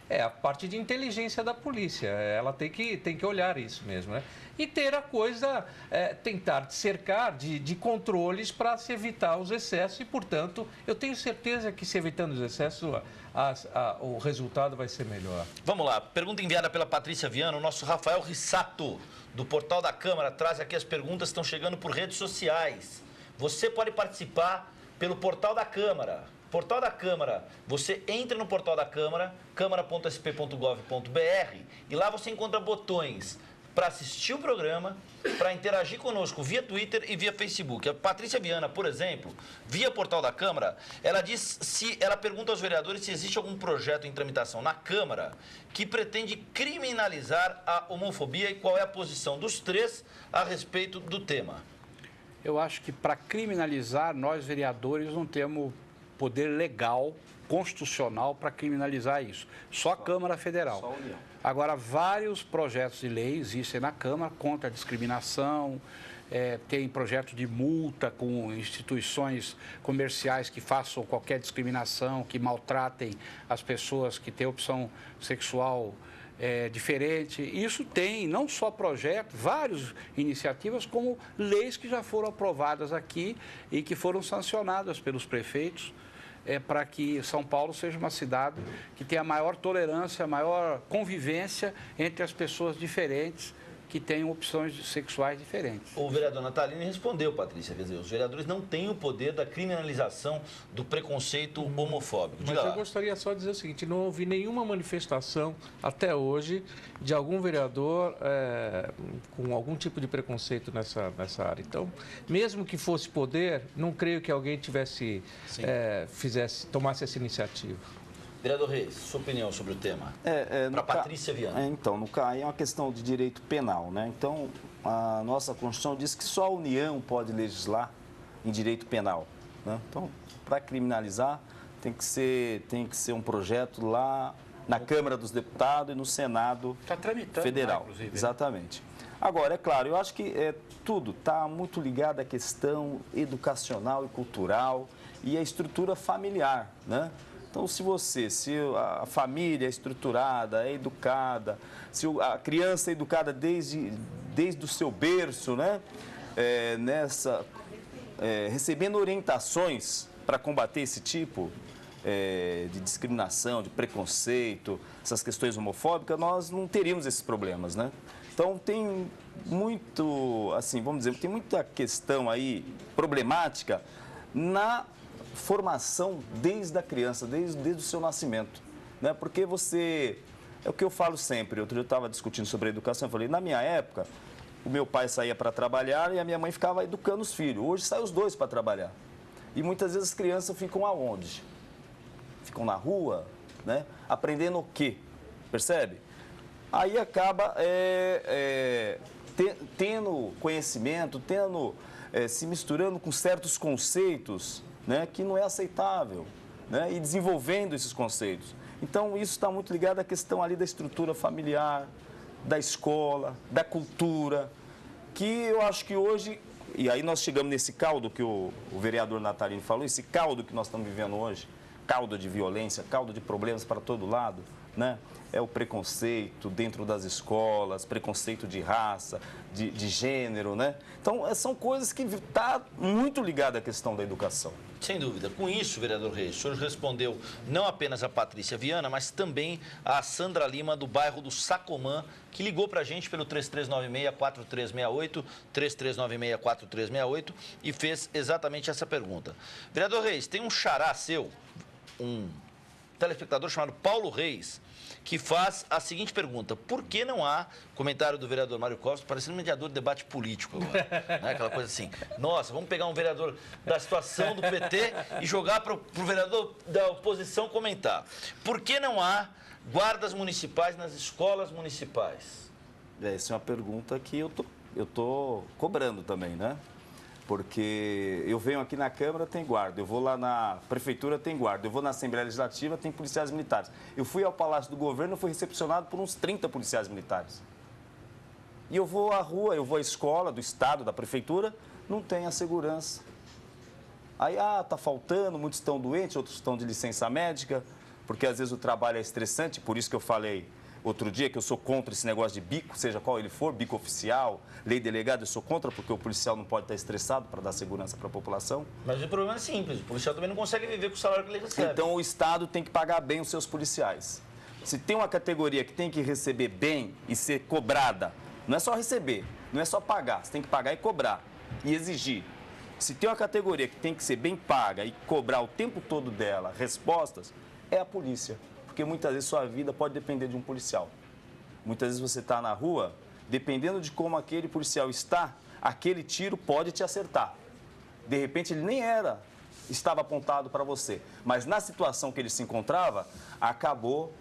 é a parte de inteligência da polícia. Ela tem que olhar isso mesmo, né? E ter a coisa, tentar cercar de controles para se evitar os excessos. E, portanto, eu tenho certeza que se evitando os excessos, o resultado vai ser melhor. Vamos lá. Pergunta enviada pela Patrícia Viana. O nosso Rafael Rissato, do Portal da Câmara, traz aqui as perguntas que estão chegando por redes sociais. Você pode participar pelo Portal da Câmara. Portal da Câmara, você entra no Portal da Câmara, câmara.sp.gov.br, e lá você encontra botões para assistir o programa, para interagir conosco via Twitter e via Facebook. A Patrícia Viana, por exemplo, via Portal da Câmara, ela pergunta aos vereadores se existe algum projeto em tramitação na Câmara que pretende criminalizar a homofobia e qual é a posição dos três a respeito do tema. Eu acho que para criminalizar, nós vereadores não temos poder legal, constitucional para criminalizar isso. Só a Câmara Federal. Só a União. Agora, vários projetos de lei existem na Câmara contra a discriminação, tem projeto de multa com instituições comerciais que façam qualquer discriminação, que maltratem as pessoas que têm opção sexual diferente. Isso tem não só projetos, várias iniciativas, como leis que já foram aprovadas aqui e que foram sancionadas pelos prefeitos para que São Paulo seja uma cidade que tenha maior tolerância, maior convivência entre as pessoas diferentes que tenham opções sexuais diferentes. O vereador Natalini respondeu, Patrícia, quer dizer, os vereadores não têm o poder da criminalização do preconceito homofóbico. Mas eu gostaria só de dizer o seguinte, não houve nenhuma manifestação até hoje de algum vereador com algum tipo de preconceito nessa área. Então, mesmo que fosse poder, não creio que alguém tomasse essa iniciativa. Vereador Reis, sua opinião sobre o tema? Para Patrícia Viana. Então, no CAI é uma questão de direito penal, né? Então, a nossa Constituição diz que só a União pode legislar em direito penal, né? Então, para criminalizar, tem que ser um projeto lá na Câmara dos Deputados e no Senado Federal. Lá, inclusive. Exatamente. Agora, é claro, eu acho que tudo está muito ligado à questão educacional e cultural e à estrutura familiar, né? Então, se a família é estruturada, é educada, se a criança é educada desde o seu berço, né? Recebendo orientações para combater esse tipo de discriminação, de preconceito, essas questões homofóbicas, nós não teríamos esses problemas, né? Então, tem muito, assim, vamos dizer, tem muita questão aí problemática na formação desde a criança, desde o seu nascimento, né? Porque é o que eu falo sempre, outro dia eu estava discutindo sobre a educação, eu falei, na minha época, o meu pai saía para trabalhar e a minha mãe ficava educando os filhos. Hoje saem os dois para trabalhar. E muitas vezes as crianças ficam aonde? Ficam na rua, né? Aprendendo o quê? Percebe? Aí acaba tendo conhecimento, se misturando com certos conceitos, né, que não é aceitável, né, e desenvolvendo esses conceitos. Então, isso está muito ligado à questão ali da estrutura familiar, da escola, da cultura, que eu acho que hoje, e aí nós chegamos nesse caldo que o vereador Natalino falou, esse caldo que nós estamos vivendo hoje, caldo de violência, caldo de problemas para todo lado, né? É o preconceito dentro das escolas, preconceito de raça, de gênero, né? Então, são coisas que estão muito ligadas à questão da educação. Sem dúvida. Com isso, vereador Reis, o senhor respondeu não apenas a Patrícia Viana, mas também a Sandra Lima, do bairro do Sacomã, que ligou para a gente pelo 3396-4368, 3396-4368, e fez exatamente essa pergunta. Vereador Reis, tem um xará seu, um telespectador chamado Paulo Reis, que faz a seguinte pergunta: por que não há, comentário do vereador Mário Costa, parecendo um mediador de debate político agora, né? Aquela coisa assim, nossa, vamos pegar um vereador da situação do PT e jogar para o vereador da oposição comentar. Por que não há guardas municipais nas escolas municipais? Essa é uma pergunta que eu tô cobrando também, né? Porque eu venho aqui na Câmara, tem guarda, eu vou lá na Prefeitura, tem guarda, eu vou na Assembleia Legislativa, tem policiais militares. Eu fui ao Palácio do Governo, fui recepcionado por uns 30 policiais militares. E eu vou à rua, eu vou à escola do Estado, da Prefeitura, não tem a segurança. Aí, tá faltando, muitos estão doentes, outros estão de licença médica, porque às vezes o trabalho é estressante, por isso que eu falei outro dia que eu sou contra esse negócio de bico, seja qual ele for, bico oficial, lei delegada, eu sou contra, porque o policial não pode estar estressado para dar segurança para a população. Mas o problema é simples, o policial também não consegue viver com o salário que ele recebe. Então o Estado tem que pagar bem os seus policiais. Se tem uma categoria que tem que receber bem e ser cobrada, não é só receber, não é só pagar, você tem que pagar e cobrar, e exigir. Se tem uma categoria que tem que ser bem paga e cobrar o tempo todo dela respostas, é a polícia. Porque muitas vezes sua vida pode depender de um policial. Muitas vezes você está na rua, dependendo de como aquele policial está, aquele tiro pode te acertar. De repente ele nem estava apontado para você, mas na situação que ele se encontrava, acabou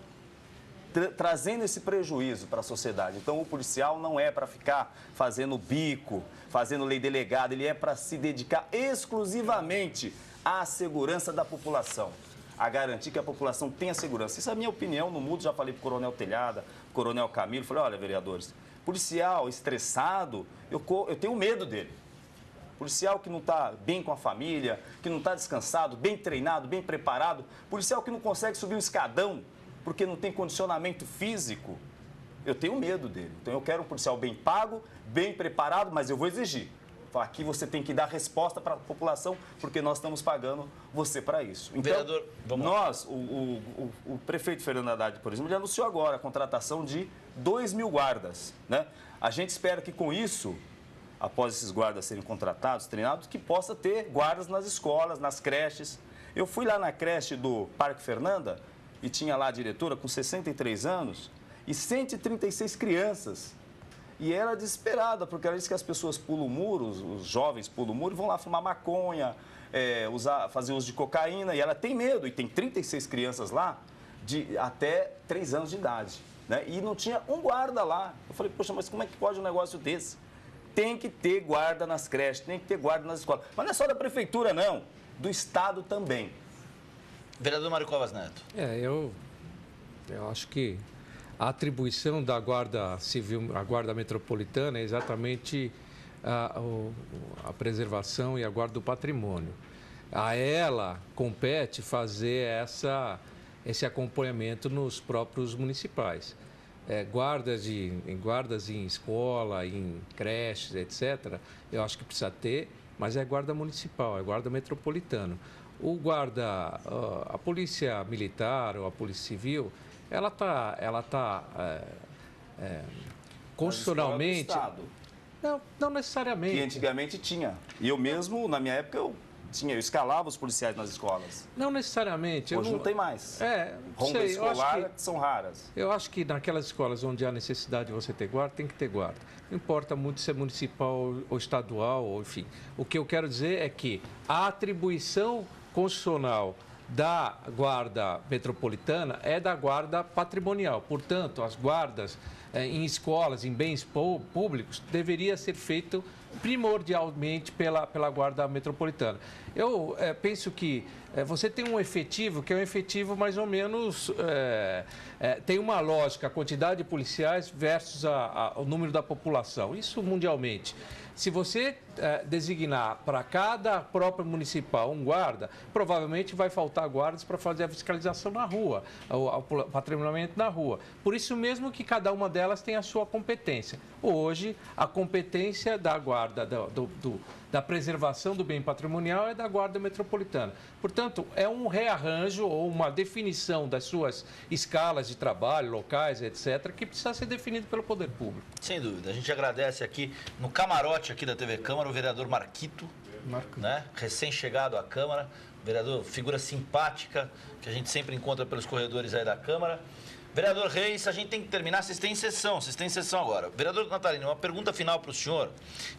trazendo esse prejuízo para a sociedade. Então o policial não é para ficar fazendo bico, fazendo lei delegada, ele é para se dedicar exclusivamente à segurança da população, a garantir que a população tenha segurança. Isso é a minha opinião, não mudo, já falei para o Coronel Telhada, Coronel Camilo, falei, olha, vereadores, policial estressado, eu tenho medo dele. Policial que não está bem com a família, que não está descansado, bem treinado, bem preparado, policial que não consegue subir um escadão porque não tem condicionamento físico, eu tenho medo dele. Então eu quero um policial bem pago, bem preparado, mas eu vou exigir. Aqui você tem que dar resposta para a população, porque nós estamos pagando você para isso. Então, vereador, o prefeito Fernando Haddad, por exemplo, ele anunciou agora a contratação de 2.000 guardas, né? A gente espera que com isso, após esses guardas serem contratados, treinados, que possa ter guardas nas escolas, nas creches. Eu fui lá na creche do Parque Fernanda e tinha lá a diretora com 63 anos e 136 crianças. E ela desesperada, porque ela disse que as pessoas pulam muros, os jovens pulam muro e vão lá fumar maconha, fazer uso de cocaína. E ela tem medo, e tem 36 crianças lá de até 3 anos de idade, né? E não tinha um guarda lá. Eu falei, poxa, mas como é que pode um negócio desse? Tem que ter guarda nas creches, tem que ter guarda nas escolas. Mas não é só da prefeitura, não. Do Estado também. Vereador Mário Covas Neto. Eu acho que a atribuição da Guarda Civil, a Guarda Metropolitana, é exatamente a preservação e a guarda do patrimônio. A ela compete fazer esse acompanhamento nos próprios municipais. Guardas em escola, em creches, etc., eu acho que precisa ter, mas é guarda municipal, é guarda metropolitana. O guarda, a polícia militar ou a polícia civil, ela tá constitucionalmente... Não necessariamente. Que antigamente tinha. E eu mesmo, na minha época, eu escalava os policiais nas escolas. Não necessariamente. Hoje não tem mais. Ronda sei, escolar são raras. Eu acho que naquelas escolas onde há necessidade de você ter guarda, tem que ter guarda. Não importa muito se é municipal ou estadual, ou enfim. O que eu quero dizer é que a atribuição constitucional da guarda metropolitana é da guarda patrimonial. Portanto, as guardas em escolas, em bens públicos, deveria ser feito primordialmente pela guarda metropolitana. Eu penso que você tem um efetivo, que é um efetivo mais ou menos... tem uma lógica, a quantidade de policiais versus o número da população. Isso mundialmente. Se você designar para cada próprio municipal um guarda, provavelmente vai faltar guardas para fazer a fiscalização na rua, o patrimoniamento na rua. Por isso mesmo que cada uma delas tem a sua competência. Hoje, a competência da guarda, da preservação do bem patrimonial é da guarda metropolitana. Portanto, é um rearranjo ou uma definição das suas escalas de trabalho, locais, etc., que precisa ser definido pelo poder público. Sem dúvida. A gente agradece aqui no camarote aqui da TV Câmara o vereador Marquito, né? Recém-chegado à Câmara, vereador, figura simpática, que a gente sempre encontra pelos corredores aí da Câmara. Vereador Reis, a gente tem que terminar, vocês têm sessão agora. Vereador Natalino, uma pergunta final para o senhor,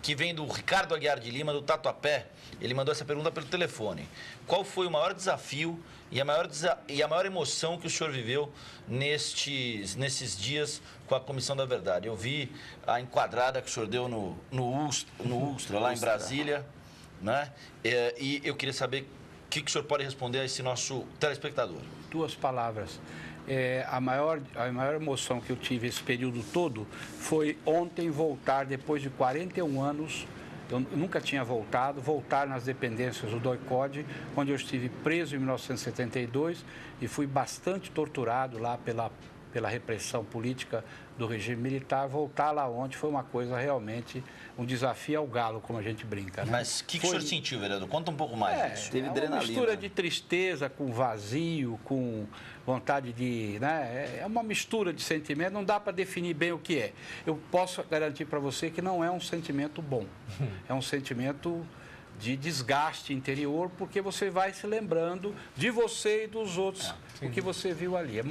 que vem do Ricardo Aguiar de Lima, do Tatuapé. Ele mandou essa pergunta pelo telefone. Qual foi o maior desafio e a maior emoção que o senhor viveu nesses dias com a Comissão da Verdade? Eu vi a enquadrada que o senhor deu no Ustra, lá em Brasília, né? E eu queria saber o que o senhor pode responder a esse nosso telespectador. 2 palavras. A maior emoção que eu tive esse período todo foi ontem voltar, depois de 41 anos, eu nunca tinha voltar nas dependências do DOI-CODE, onde eu estive preso em 1972 e fui bastante torturado lá pela repressão política do regime militar. Voltar lá ontem foi uma coisa realmente, um desafio ao galo, como a gente brinca, né? Mas o que o senhor sentiu, vereador? Conta um pouco mais disso. Teve adrenalina. Uma mistura de tristeza com vazio, com vontade de... né? É uma mistura de sentimentos, não dá para definir bem o que é. Eu posso garantir para você que não é um sentimento bom. É um sentimento de desgaste interior, porque você vai se lembrando de você e dos outros, o que você viu ali.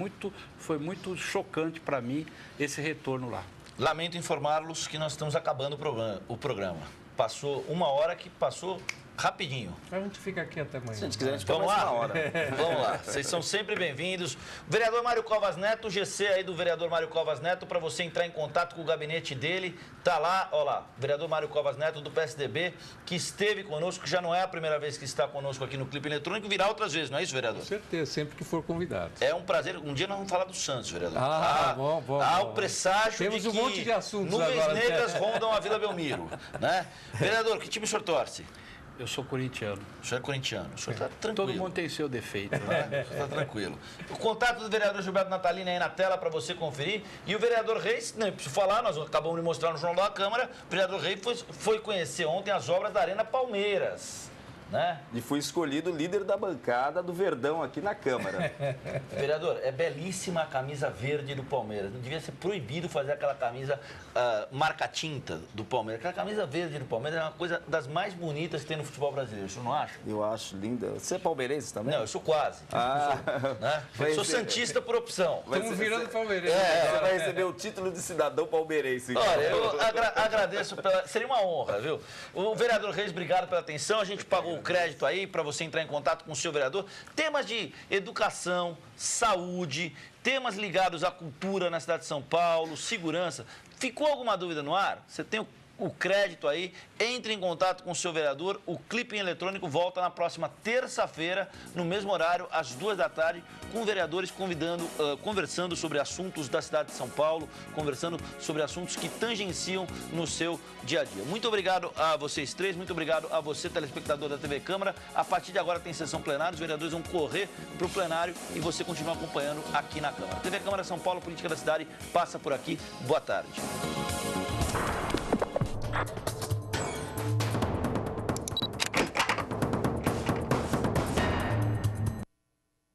Foi muito chocante para mim esse retorno lá. Lamento informá-los que nós estamos acabando o programa. Passou 1 hora que passou rapidinho. A gente fica aqui até amanhã. Se a gente quiser, a gente Vamos fica mais lá? uma hora. Vamos lá. Vocês são sempre bem-vindos. Vereador Mário Covas Neto, o GC aí do vereador Mário Covas Neto, para você entrar em contato com o gabinete dele. Tá lá, ó lá, vereador Mário Covas Neto, do PSDB, que esteve conosco, que já não é a primeira vez que está conosco aqui no Clipe Eletrônico, virá outras vezes, não é isso, vereador? Com certeza, sempre que for convidado. É um prazer. Um dia nós vamos falar do Santos, vereador. Bom. Há o presságio Temos de que um monte de assuntos nuvens agora. negras rondam a Vila Belmiro, né? Vereador, que time o senhor torce? Eu sou corintiano. O senhor é corintiano, o senhor está tranquilo. Todo mundo tem seu defeito, né? O senhor está tranquilo. O contato do vereador Gilberto Natalini aí na tela para você conferir. E o vereador Reis, nem preciso falar, nós acabamos de mostrar no Jornal da Câmara, o vereador Reis foi conhecer ontem as obras da Arena Palmeiras, né? E fui escolhido líder da bancada do Verdão aqui na Câmara. Vereador, é belíssima a camisa verde do Palmeiras. Não devia ser proibido fazer aquela camisa marca-tinta do Palmeiras. Aquela camisa verde do Palmeiras é uma coisa das mais bonitas que tem no futebol brasileiro. O senhor não acha? Eu acho linda. Você é palmeirense também? Não, eu sou quase. Né? Eu sou santista por opção. Estamos virando palmeirense. Você vai receber o título de cidadão palmeirense. Olha, eu agradeço seria uma honra, viu? O vereador Reis, obrigado pela atenção. A gente pagou o crédito aí para você entrar em contato com o seu vereador. Temas de educação, saúde, temas ligados à cultura na cidade de São Paulo, segurança. Ficou alguma dúvida no ar? Você tem o crédito aí. Entre em contato com o seu vereador. O Clipping Eletrônico volta na próxima terça-feira, no mesmo horário, às 2 da tarde, com vereadores conversando sobre assuntos da cidade de São Paulo, conversando sobre assuntos que tangenciam no seu dia a dia. Muito obrigado a vocês três, muito obrigado a você, telespectador da TV Câmara. A partir de agora tem sessão plenária, os vereadores vão correr para o plenário e você continua acompanhando aqui na Câmara. TV Câmara São Paulo, política da cidade, passa por aqui. Boa tarde.